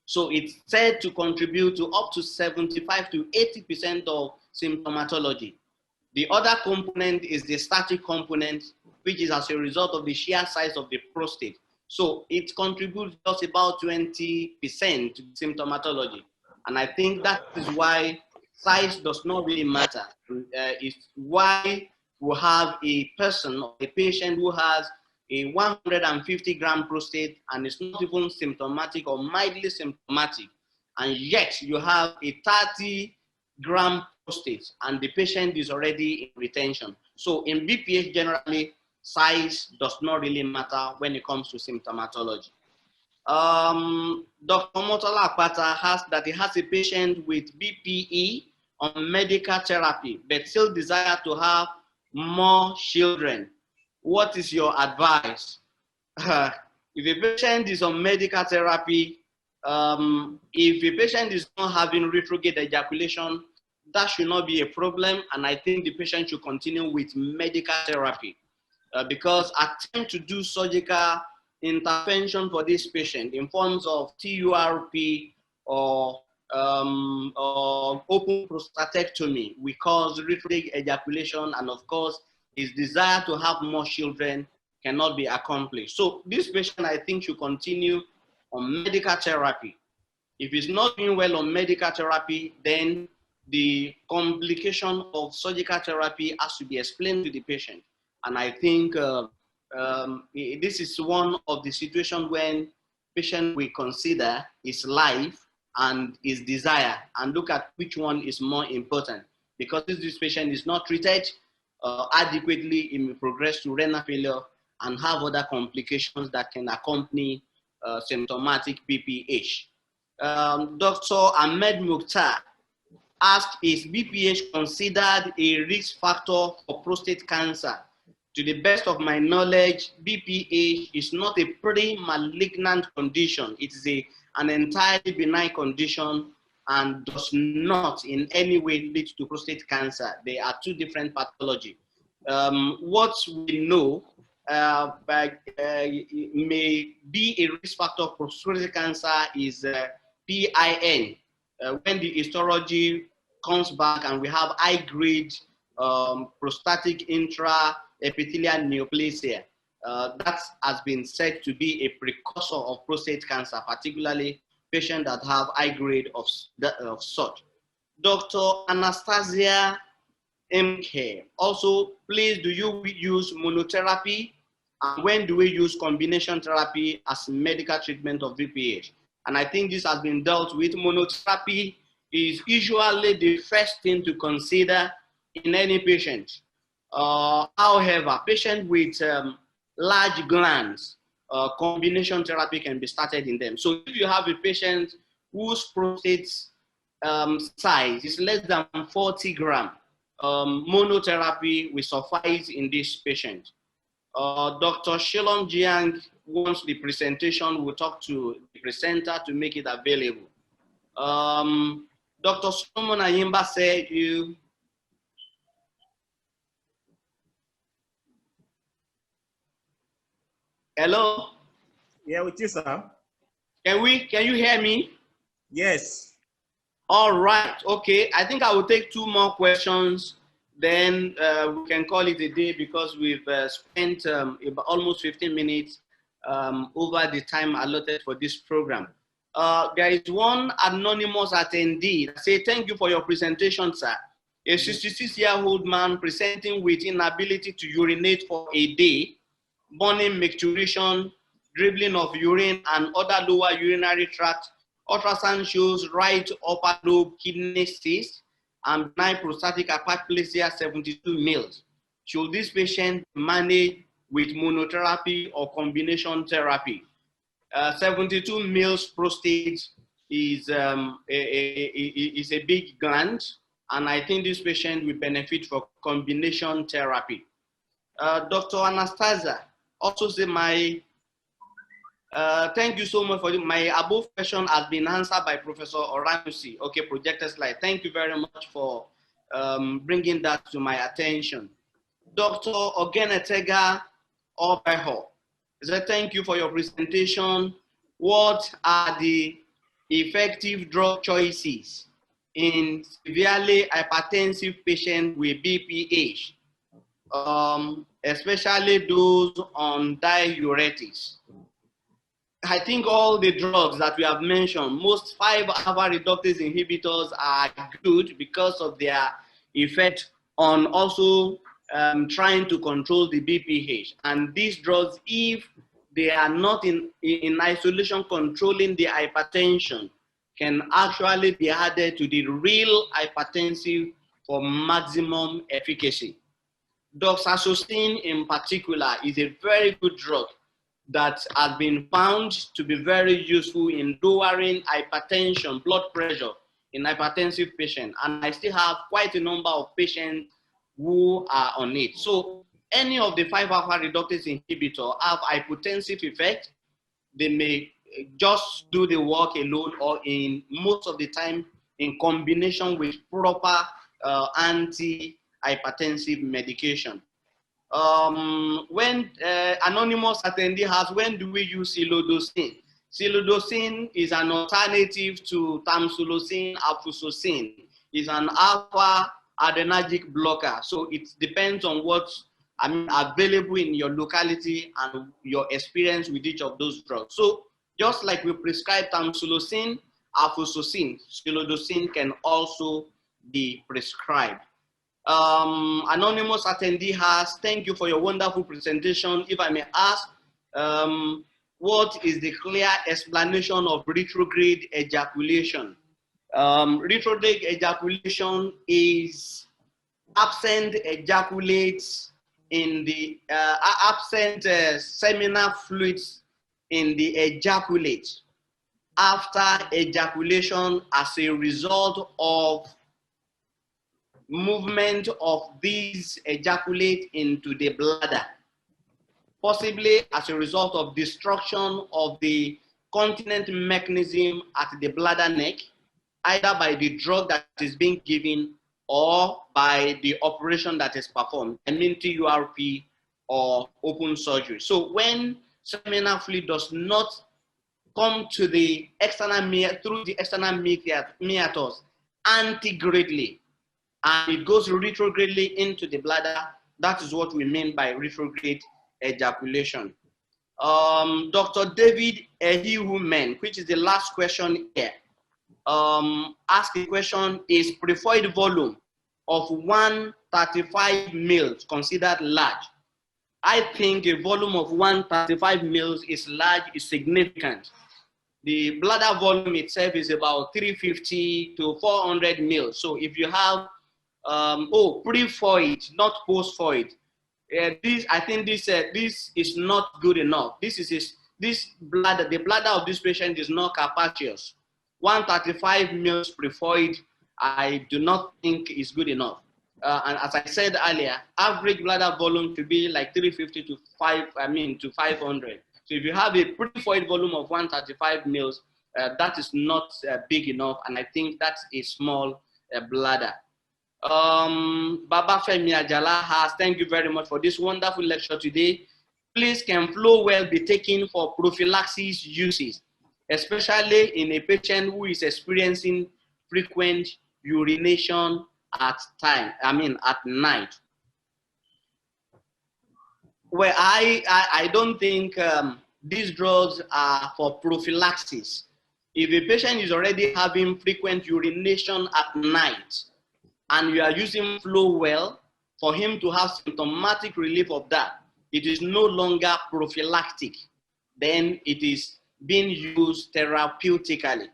So it's said to contribute to up to 75 to 80% of symptomatology. The other component is the static component, which is as a result of the sheer size of the prostate. So it contributes just about 20% to symptomatology. And I think that is why size does not really matter. It's why we have a person or a patient who has a 150-gram prostate and is not even symptomatic or mildly symptomatic, and yet you have a 30-gram prostate and the patient is already in retention. So in BPH generally, size does not really matter when it comes to symptomatology. Dr. Motola Akpata has that he has a patient with BPE on medical therapy, but still desire to have more children. What is your advice? If a patient is on medical therapy, if a patient is not having retrograde ejaculation, that should not be a problem, and I think the patient should continue with medical therapy because attempt to do surgical intervention for this patient in forms of TURP or open prostatectomy will cause retrograde ejaculation, and of course, his desire to have more children cannot be accomplished. So this patient, I think, should continue on medical therapy. If he's not doing well on medical therapy, then the complication of surgical therapy has to be explained to the patient. And I think this is one of the situations when patient will consider his life and his desire and look at which one is more important. Because if this patient is not treated adequately, it may progress to renal failure and have other complications that can accompany symptomatic BPH. Dr. Ahmed Mukhtar asked, is BPH considered a risk factor for prostate cancer? To the best of my knowledge, BPH is not a pre-malignant condition. It is an entirely benign condition, and does not in any way lead to prostate cancer. They are two different pathologies. What we know may be a risk factor for prostate cancer is PIN. When the histology comes back and we have high-grade prostatic intraepithelial neoplasia, that has been said to be a precursor of prostate cancer, particularly patients that have high grade of such. Dr. Anastasia MK, also, please, do you use monotherapy? And when do we use combination therapy as medical treatment of BPH? And I think this has been dealt with. Monotherapy is usually the first thing to consider in any patient. However, patients with large glands, combination therapy can be started in them. So if you have a patient whose prostate size is less than 40 grams, monotherapy will suffice in this patient. Dr. Shilong Jiang, once the presentation, will talk to the presenter to make it available. Dr. Solomon Ayimba said you. Hello? Yeah, with you, sir. Can you hear me? Yes. All right, okay. I think I will take two more questions, then we can call it a day because we've spent about almost 15 minutes over the time allotted for this program. There is one anonymous attendee that says, thank you for your presentation, sir. A 66-year-old man presenting with inability to urinate for a day, burning micturition, dribbling of urine and other lower urinary tract. Ultrasound shows right upper lobe kidney cyst and benign prostatic hyperplasia 72 males. Should this patient manage with monotherapy or combination therapy? 72 males prostate is a big gland, and I think this patient will benefit from combination therapy. Dr. Anastasia also say thank you so much for my above question has been answered by Professor Oranusi. Okay, projected slide. Thank you very much for bringing that to my attention. Dr. Ogenetega Obeho, thank you for your presentation. What are the effective drug choices in severely hypertensive patients with BPH, especially those on diuretics? I think all the drugs that we have mentioned, most 5-alpha reductase inhibitors are good because of their effect on also trying to control the BPH. And these drugs, if they are not in isolation controlling the hypertension, can actually be added to the real hypertensive for maximum efficacy. Doxazosin in particular is a very good drug that has been found to be very useful in lowering hypertension, blood pressure in hypertensive patients. And I still have quite a number of patients who are on it. So any of the 5-alpha reductase inhibitor have hypotensive effect. They may just do the work alone or in most of the time in combination with proper anti-hypertensive medication. When anonymous attendee has, when do we use silodosin? Silodosin is an alternative to tamsulosin, alfusosin. It's an alpha adrenergic blocker. So it depends on what's available in your locality and your experience with each of those drugs. So just like we prescribe tamsulosin, alfusosin, silodosin can also be prescribed. Anonymous attendee has, thank you for your wonderful presentation. If I may ask, what is the clear explanation of retrograde ejaculation? Retrograde ejaculation is absent ejaculates in the absent seminal fluids in the ejaculate after ejaculation as a result of movement of these ejaculate into the bladder, possibly as a result of destruction of the continent mechanism at the bladder neck, either by the drug that is being given or by the operation that is performed, I mean TURP or open surgery. So when seminal fluid does not come to the external through the external meatus antegradely, and it goes retrogradely into the bladder, that is what we mean by retrograde ejaculation. Dr. David Ehihumen, which is the last question here, asked the question, is preferred volume of 135 mils considered large? I think a volume of 135 mils is large, is significant. The bladder volume itself is about 350 to 400 mils. So if you have, pre-void, not post-void, I think this is not good enough. The bladder of this patient is not capacious. 135 mils pre-void, I do not think is good enough. And as I said earlier, average bladder volume should be like 350 to 500. So if you have a pre-void volume of 135 mils, that is not big enough, and I think that's a small bladder. Baba Femi Ajala has, thank you very much for this wonderful lecture today. Please, can flow well be taken for prophylaxis uses, especially in a patient who is experiencing frequent urination at night? Well, I don't think these drugs are for prophylaxis. If a patient is already having frequent urination at night and you are using flow well for him to have symptomatic relief of that, it is no longer prophylactic. Then it is being used therapeutically.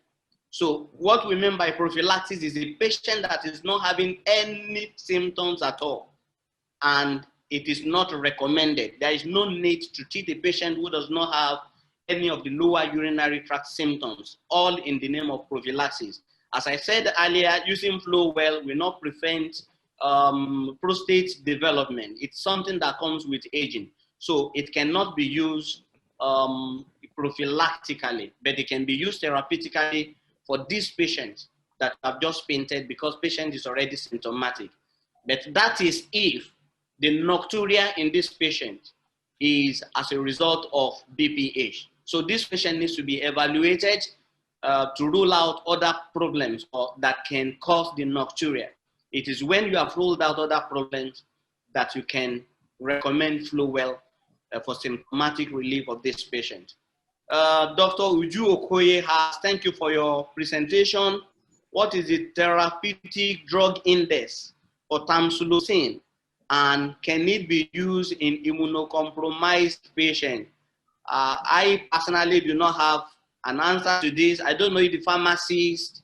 So what we mean by prophylaxis is a patient that is not having any symptoms at all, and it is not recommended. There is no need to treat a patient who does not have any of the lower urinary tract symptoms, all in the name of prophylaxis. As I said earlier, using flow well will not prevent prostate development. It's something that comes with aging. So it cannot be used prophylactically, but it can be used therapeutically for these patients that I've just painted, because patient is already symptomatic. But that is if the nocturia in this patient is as a result of BPH. So this patient needs to be evaluated to rule out other problems that can cause the nocturia. It is when you have ruled out other problems that you can recommend flow well for symptomatic relief of this patient. Dr. Uju Okoye has, thank you for your presentation. What is the therapeutic drug index for tamsulosin, and can it be used in immunocompromised patients? I personally do not have an answer to this. I don't know if the pharmacist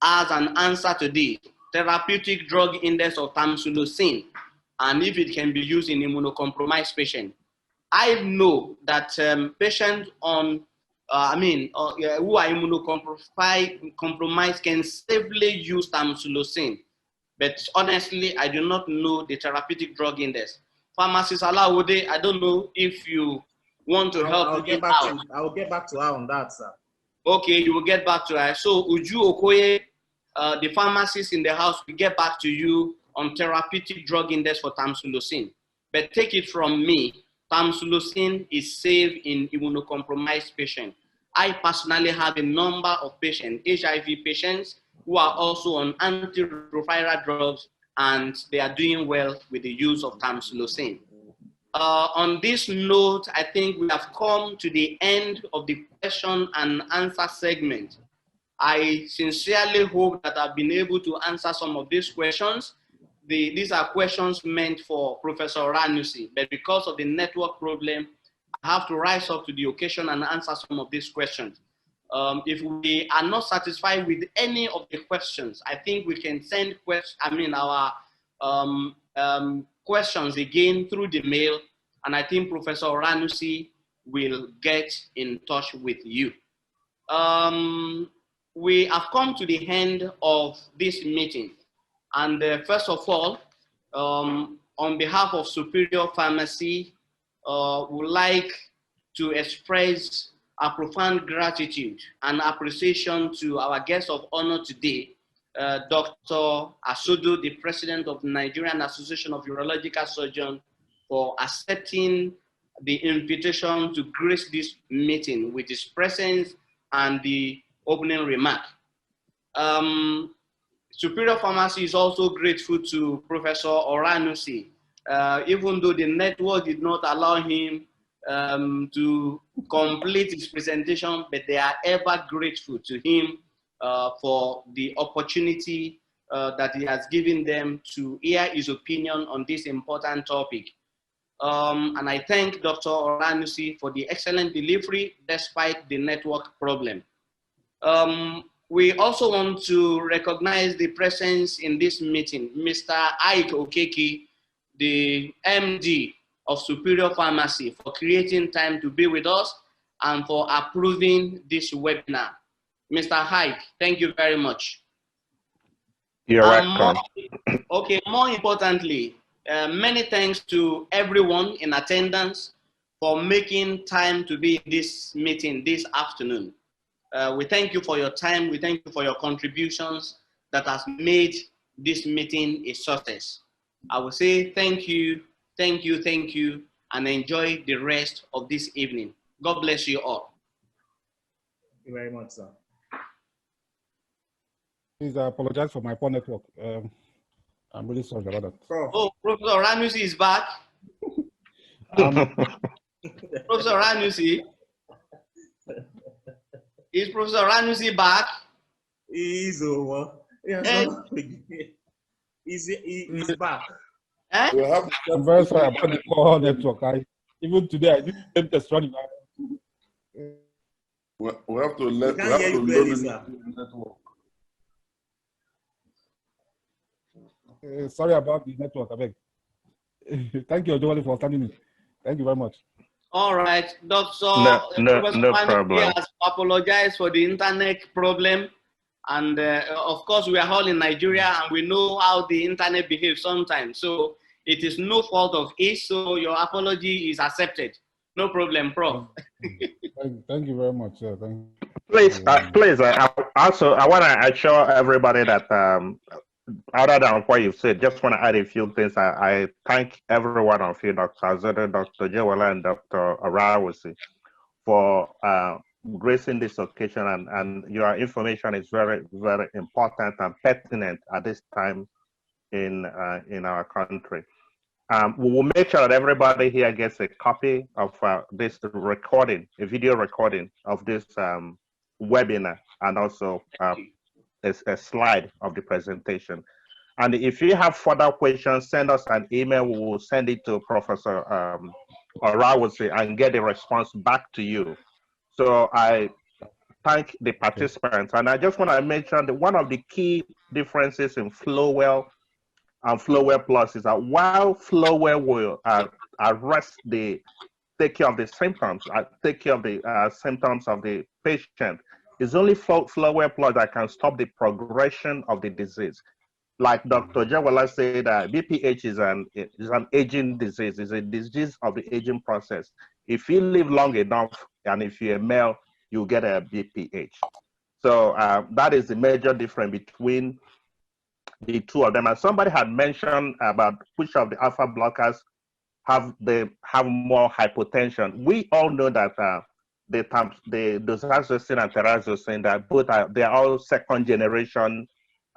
has an answer to this. Therapeutic drug index of tamsulosin, and if it can be used in immunocompromised patients. I know that patients who are immunocompromised can safely use tamsulosin, but honestly, I do not know the therapeutic drug index. Pharmacist Alawode, I don't know if you want to help. I will get back to her on that, sir. Okay, you will get back to her. So Uju Okoye, the pharmacist in the house, will get back to you on therapeutic drug index for tamsulosin. But take it from me, tamsulosin is safe in immunocompromised patients. I personally have a number of patients, HIV patients, who are also on antiretroviral drugs, and they are doing well with the use of tamsulosin. On this note, I think we have come to the end of the question and answer segment. I sincerely hope that I've been able to answer some of these questions. These are questions meant for Professor Ranusi, but because of the network problem, I have to rise up to the occasion and answer some of these questions. If we are not satisfied with any of the questions, I think we can send our questions again through the mail, and I think Professor Ranusi will get in touch with you. We have come to the end of this meeting, and first of all, on behalf of Superior Pharmacy, would like to express our profound gratitude and appreciation to our guest of honor today, Dr. Asodo, the President of the Nigerian Association of Urological Surgeons, for accepting the invitation to grace this meeting with his presence and the opening remark. Superior Pharmacy is also grateful to Professor Oranusi, even though the network did not allow him to complete his presentation, but they are ever grateful to him for the opportunity that he has given them to hear his opinion on this important topic. And I thank Dr. Oranusi for the excellent delivery despite the network problem. We also want to recognize the presence in this meeting, Mr. Ike Okeke, the MD of Superior Pharmacy, for creating time to be with us and for approving this webinar. Mr. Ike, thank you very much. You're welcome. More importantly, many thanks to everyone in attendance for making time to be in this meeting this afternoon. We thank you for your time. We thank you for your contributions that has made this meeting a success. I will say thank you, thank you, thank you, and enjoy the rest of this evening. God bless you all. Thank you very much, sir. Please, I apologize for my poor network. I'm really sorry about that. Oh, Professor Ranusi is back. Professor Ranusi. Is Professor Ranusi back? He's over. He's back. Eh? I'm very sorry about the poor network. Even today, I didn't test running. We have to let we have to load the network. Sorry about the network, I beg. Thank you, Ojewale, for standing in. Thank you very much. All right, Dr. No problem. Has apologized for the internet problem. And of course, we are all in Nigeria and we know how the internet behaves sometimes. So it is no fault of his. So your apology is accepted. No problem, Prof. Thank you very much. Thank you. Please, I want to assure everybody that other than what you've said, just want to add a few things. I thank every one of you, Dr. Azodo, Dr. Jewala, and Dr. Arawasi, for gracing this occasion, and your information is very, very important and pertinent at this time in our country. We will make sure that everybody here gets a copy of this recording, a video recording of this webinar, and also a slide of the presentation. And if you have further questions, send us an email. We will send it to Professor Orawose and get a response back to you. So I thank the participants. And I just want to mention that one of the key differences in Flowell and Flowell Plus is that while Flowell will take care of the symptoms, take care of the symptoms of the patient, it's only Flowell Plus that can stop the progression of the disease. Like Dr. Jawala said, BPH is an aging disease. It's a disease of the aging process. If you live long enough, and if you're a male, you get a BPH. So that is the major difference between the two of them. And somebody had mentioned about which of the alpha blockers have more hypotension. We all know that the doxazosin and terazosin, that both they are all second generation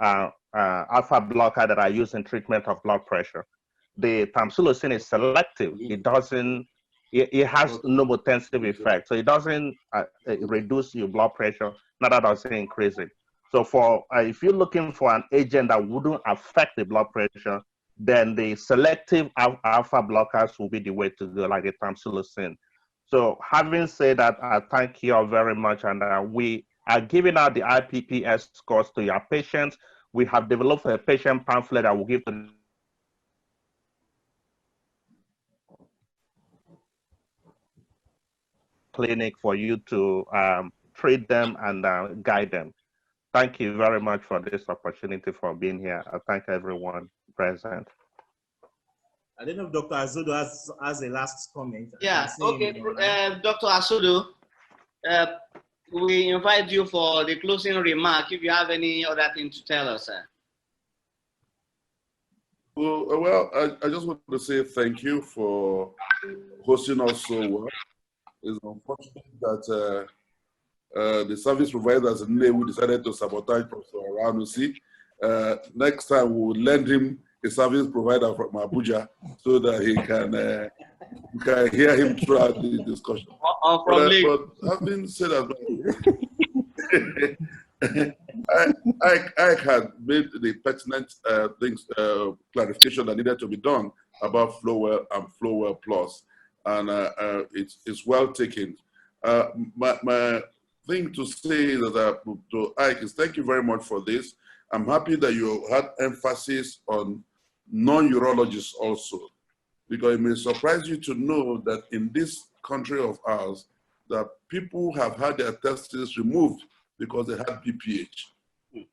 alpha blocker that are used in treatment of blood pressure. The tamsulosin is selective. It has normotensive effect. So it doesn't reduce your blood pressure, neither does it increase it. So for if you're looking for an agent that wouldn't affect the blood pressure, then the selective alpha blockers will be the way to go, like the tamsulosin. So having said that, I thank you all very much, and we are giving out the IPPS scores to your patients. We have developed a patient pamphlet that will give to the clinic for you to treat them and guide them. Thank you very much for this opportunity for being here. I thank everyone present. I don't know if Dr. Azodo has a last comment. Yeah, okay, Dr. Azodo, we invite you for the closing remark if you have any other thing to tell us, sir. Well, I just want to say thank you for hosting us so well. It's unfortunate that the service providers in Nnewi decided to sabotage Professor Aranusi. Next time we'll lend him a service provider from Abuja so that he can hear him throughout the discussion. But having said that, I had made the pertinent clarification that needed to be done about Flowell and Flowell Plus, and it's well taken. My thing to say is that to Ike is thank you very much for this. I'm happy that you had emphasis on non-urologists also, because it may surprise you to know that in this country of ours, that people have had their testes removed because they had BPH.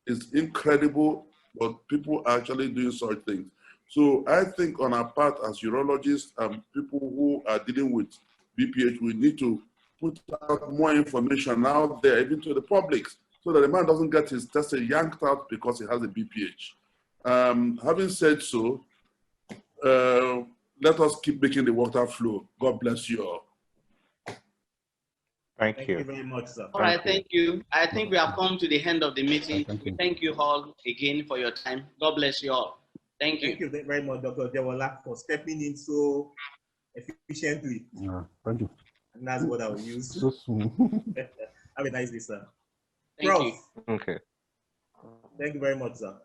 It's incredible, but people are actually doing such things. So I think on our part as urologists and people who are dealing with BPH, we need to put out more information out there, even to the public, so that the man doesn't get his testes yanked out because he has a BPH. Having said so, let us keep making the water flow. God bless you all. Thank you very much, sir. All right, thank you. I think we have come to the end of the meeting. Thank you. Thank you all again for your time. God bless you all. Thank you. Thank you very much, Dr. Ojewola, for stepping in so efficiently. Yeah, thank you. And that's what I will use. So soon. Have a nice day, sir. Thank you. Okay. Thank you very much, sir.